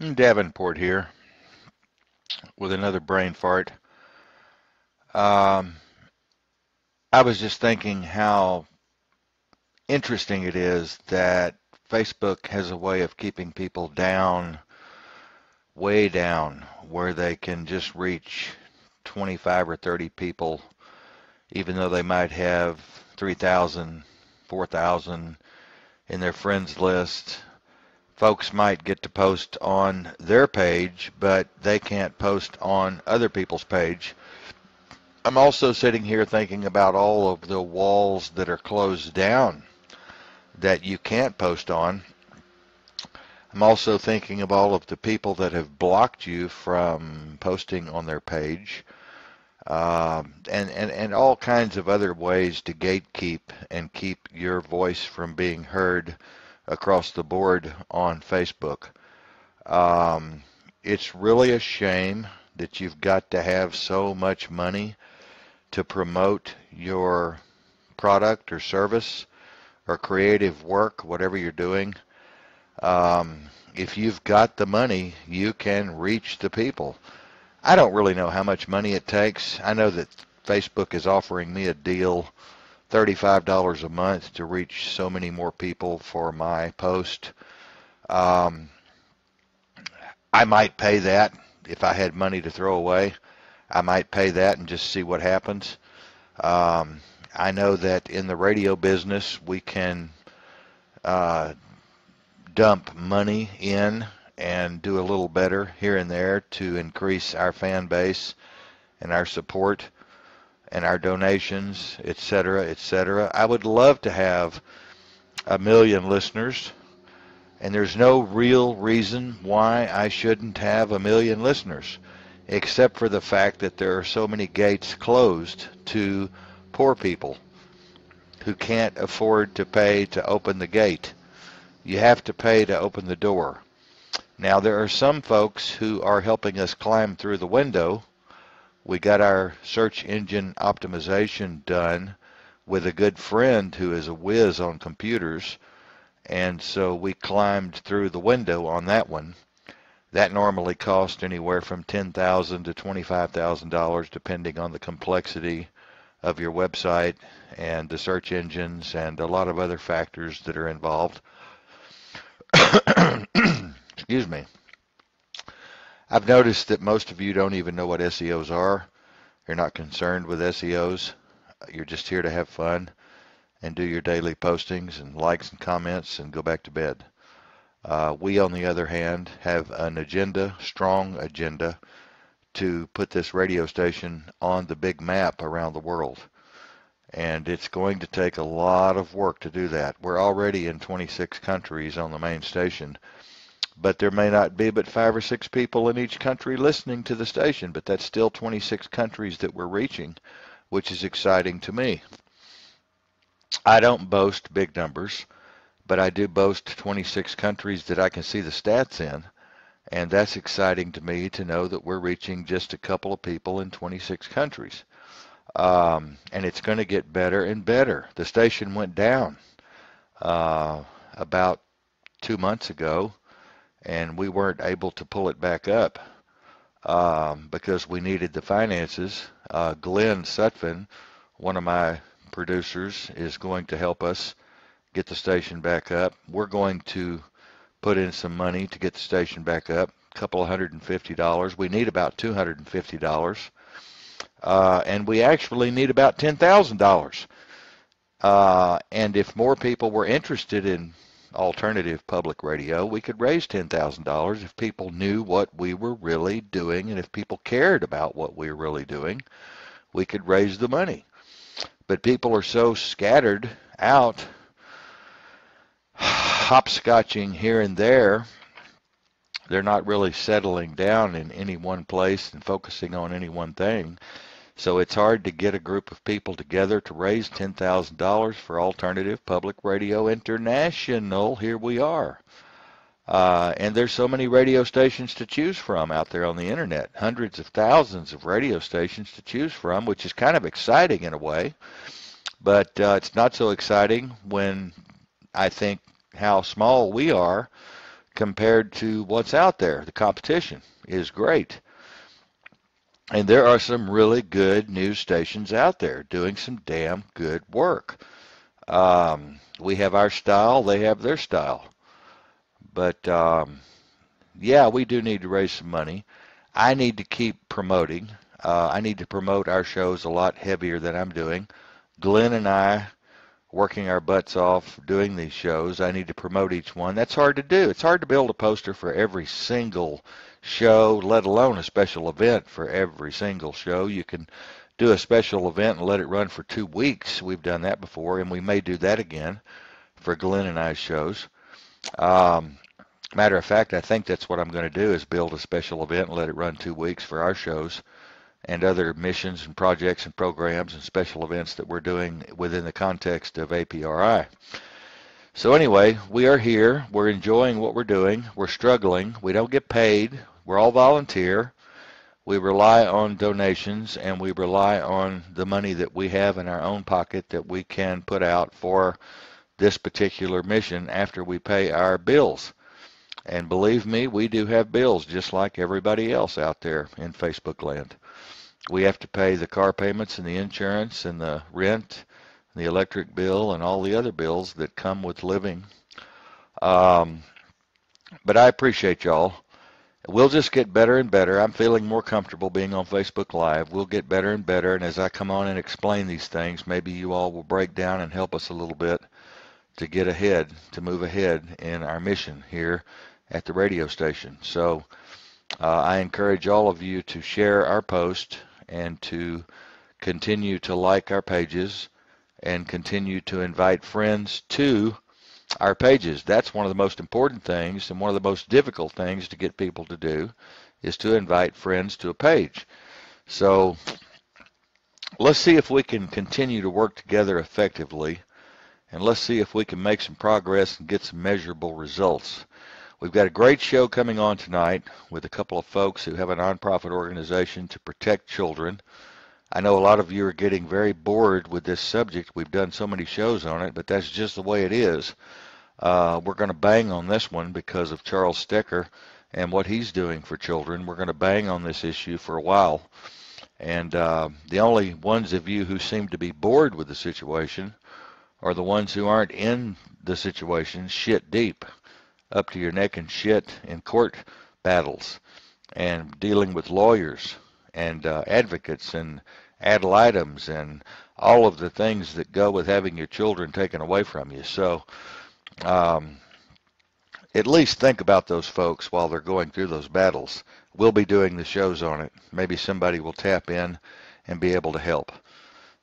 Davenport here with another brain fart. Um, I was just thinking how interesting it is that Facebook has a way of keeping people down, way down, where they can just reach 25 or 30 people, even though they might have 3,000, 4,000 in their friends list. Folks might get to post on their page, but they can't post on other people's page. I'm also sitting here thinking about all of the walls that are closed down that you can't post on. I'm also thinking of all of the people that have blocked you from posting on their page, and all kinds of other ways to gatekeep and keep your voice from being heard across the board on Facebook. Um, it's really a shame that you've got to have so much money to promote your product or service or creative work, whatever you're doing. If you've got the money, you can reach the people. I don't really know how much money it takes. I know that Facebook is offering me a deal, $35 a month to reach so many more people for my post. Um, I might pay that if I had money to throw away. I might pay that and just see what happens. Um, I know that in the radio business, we can uh, dump money in and do a little better here and there to increase our fan base and our support and our donations, etc., etc. I would love to have 1 million listeners, and there's no real reason why I shouldn't have 1 million listeners, except for the fact that there are so many gates closed to poor people who can't afford to pay to open the gate. You have to pay to open the door. Now, there are some folks who are helping us climb through the window. We got our search engine optimization done with a good friend who is a whiz on computers, and so we climbed through the window on that one. That normally costs anywhere from $10,000 to $25,000, depending on the complexity of your website and the search engines and a lot of other factors that are involved. Excuse me. I've noticed that most of you don't even know what SEOs are. You're not concerned with SEOs. You're just here to have fun and do your daily postings and likes and comments and go back to bed. We, on the other hand, have an agenda, strong agenda, to put this radio station on the big map around the world. And it's going to take a lot of work to do that. We're already in 26 countries on the main station, but there may not be but 5 or 6 people in each country listening to the station, but that's still 26 countries that we're reaching, which is exciting to me. I don't boast big numbers, but I do boast 26 countries that I can see the stats in, and that's exciting to me to know that we're reaching just a couple of people in 26 countries. And it's going to get better and better. The station went down about 2 months ago, and we weren't able to pull it back up because we needed the finances. Glenn Sutphin, one of my producers, is going to help us get the station back up. We're going to put in some money to get the station back up, a couple of $150. We need about $250. And we actually need about $10,000. And if more people were interested in alternative public radio, we could raise $10,000 if people knew what we were really doing, and if people cared about what we were really doing, we could raise the money. But people are so scattered out, hopscotching here and there, they're not really settling down in any one place and focusing on any one thing. So it's hard to get a group of people together to raise $10,000 for Alternative Public Radio International. Here we are. And there's so many radio stations to choose from out there on the internet, hundreds of thousands of radio stations to choose from, which is kind of exciting in a way. But it's not so exciting when I think how small we are compared to what's out there. The competition is great. And there are some really good news stations out there doing some damn good work. We have our style, they have their style. But yeah, we do need to raise some money. I need to keep promoting. I need to promote our shows a lot heavier than I'm doing. Glenn and I working our butts off doing these shows. I need to promote each one. That's hard to do. It's hard to build a poster for every single show, let alone a special event for every single show. You can do a special event and let it run for 2 weeks. We've done that before, and we may do that again for Glenn and I's shows. Matter of fact, I think that's what I'm going to do is build a special event and let it run 2 weeks for our shows and other missions and projects and programs and special events that we're doing within the context of APRI. So anyway, we are here. We're enjoying what we're doing. We're struggling. We don't get paid. We're all volunteer. We rely on donations, and we rely on the money that we have in our own pocket that we can put out for this particular mission after we pay our bills. And believe me, we do have bills just like everybody else out there in Facebook land. We have to pay the car payments and the insurance and the rent, and the electric bill, and all the other bills that come with living. But I appreciate y'all. We'll just get better and better. I'm feeling more comfortable being on Facebook Live. We'll get better and better, and as I come on and explain these things, maybe you all will break down and help us a little bit to get ahead, to move ahead in our mission here at the radio station. So I encourage all of you to share our post and to continue to like our pages and continue to invite friends to our pages. That's one of the most important things, and one of the most difficult things to get people to do is to invite friends to a page. So let's see if we can continue to work together effectively, and let's see if we can make some progress and get some measurable results. We've got a great show coming on tonight with a couple of folks who have a nonprofit organization to protect children. I know a lot of you are getting very bored with this subject. We've done so many shows on it, but that's just the way it is. We're going to bang on this one because of Charles Stecker and what he's doing for children. We're going to bang on this issue for a while. And the only ones of you who seem to be bored with the situation are the ones who aren't in the situation shit deep, up to your neck in shit in court battles and dealing with lawyers and advocates and ad litems and all of the things that go with having your children taken away from you. So at least think about those folks while they're going through those battles. We'll be doing the shows on it. Maybe somebody will tap in and be able to help.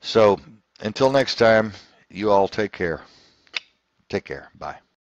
So until next time, you all take care. Take care. Bye.